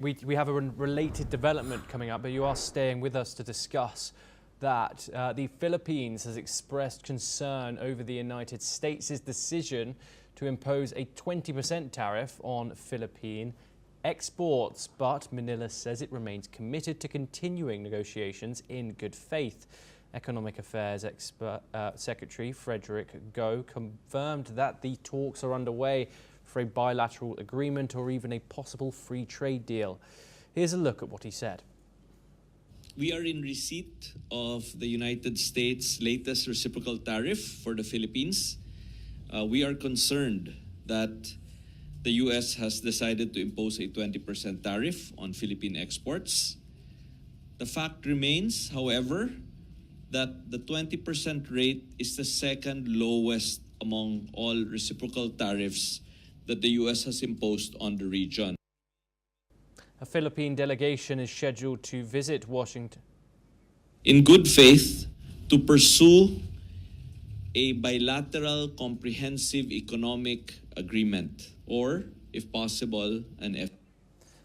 We have a related development coming up, but you are staying with us to discuss that the Philippines has expressed concern over the United States' decision to impose a 20% tariff on Philippine exports. But Manila says it remains committed to continuing negotiations in good faith. Economic Affairs Secretary Frederick Go confirmed that the talks are underway for a bilateral agreement or even a possible free trade deal. Here's a look at what he said. We are in receipt of the United States' latest reciprocal tariff for the Philippines. We are concerned that the U.S. has decided to impose a 20% tariff on Philippine exports. The fact remains, however, that the 20% rate is the second lowest among all reciprocal tariffs that the U.S. has imposed on the region. A Philippine delegation is scheduled to visit Washington in good faith to pursue a bilateral comprehensive economic agreement, or, if possible,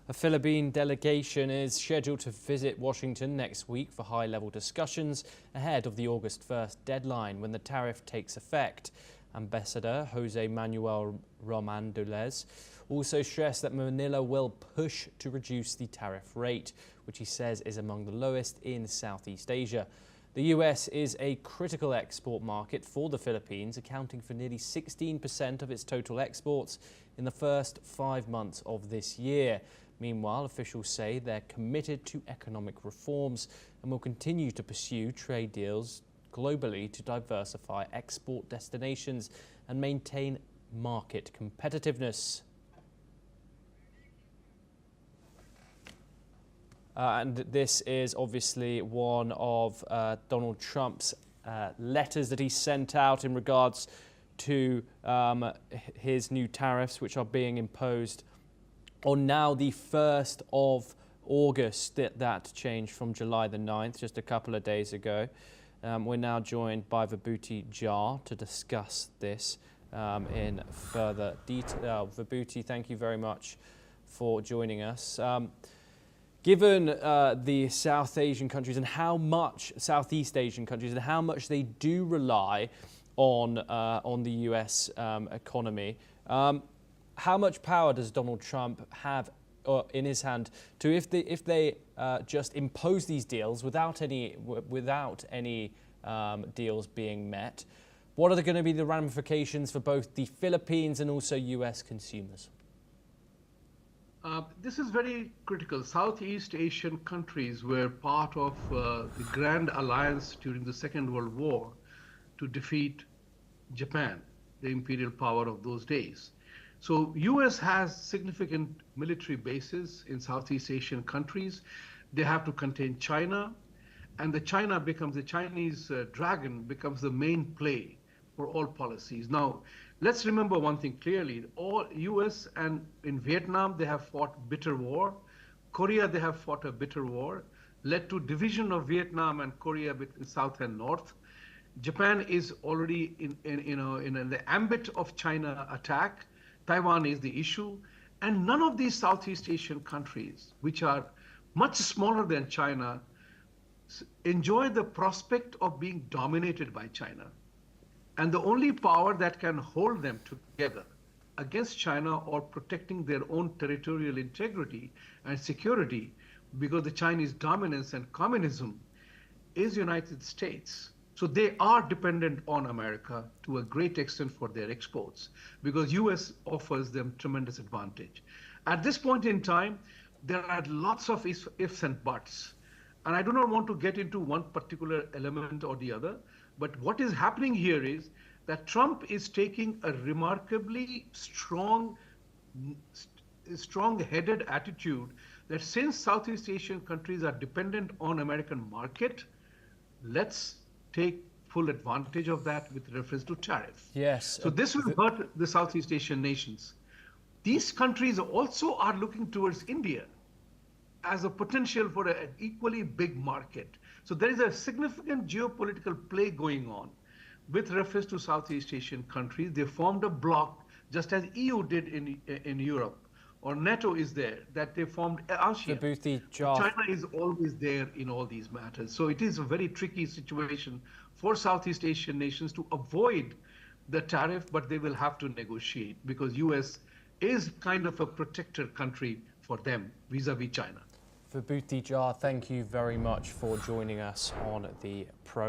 A Philippine delegation is scheduled to visit Washington next week for high-level discussions ahead of the August 1st deadline when the tariff takes effect. Ambassador Jose Manuel Romandules also stressed that Manila will push to reduce the tariff rate, which he says is among the lowest in Southeast Asia. The US is a critical export market for the Philippines, accounting for nearly 16% of its total exports in the first 5 months of this year. Meanwhile, officials say they're committed to economic reforms and will continue to pursue trade deals globally to diversify export destinations and maintain market competitiveness. And this is obviously one of Donald Trump's letters that he sent out in regards to his new tariffs, which are being imposed on now the 1st of August. That changed from July the 9th, just a couple of days ago. We're now joined by Vibhuti Jha to discuss this in further detail. Vibhuti, thank you very much for joining us. Given the South Asian countries and how much Southeast Asian countries and how much they do rely on the US economy, how much power does Donald Trump have in his hand to, if they just impose these deals without any deals being met, what are going to be the ramifications for both the Philippines and also US consumers? This is very critical. Southeast Asian countries were part of the Grand Alliance during the Second World War to defeat Japan, the imperial power of those days. So US has significant military bases in Southeast Asian countries. They have to contain China, and the Chinese dragon becomes the main play for all policies. Now, let's remember one thing clearly. All US and in Vietnam, they have fought bitter war. Korea, they have fought a bitter war, led to division of Vietnam and Korea between South and North. Japan is already in the ambit of China attack. Taiwan is the issue. And none of these Southeast Asian countries, which are much smaller than China, enjoy the prospect of being dominated by China. And the only power that can hold them together against China or protecting their own territorial integrity and security, because the Chinese dominance and communism, is United States. So they are dependent on America to a great extent for their exports, because US offers them tremendous advantage. At this point in time, there are lots of ifs and buts. And I do not want to get into one particular element or the other, but what is happening here is that Trump is taking a remarkably strong-headed attitude that since Southeast Asian countries are dependent on American market, let's take full advantage of that with reference to tariff. Yes. So this will hurt the Southeast Asian nations. These countries also are looking towards India as a potential for an equally big market. So there is a significant geopolitical play going on with reference to Southeast Asian countries. They formed a bloc, just as EU did in Europe, or NATO is there, that they formed ASEAN. Vibhuti Jha. China is always there in all these matters. So it is a very tricky situation for Southeast Asian nations to avoid the tariff, but they will have to negotiate because US is kind of a protector country for them vis-a-vis China. Vibhuti Jha, thank you very much for joining us on the program.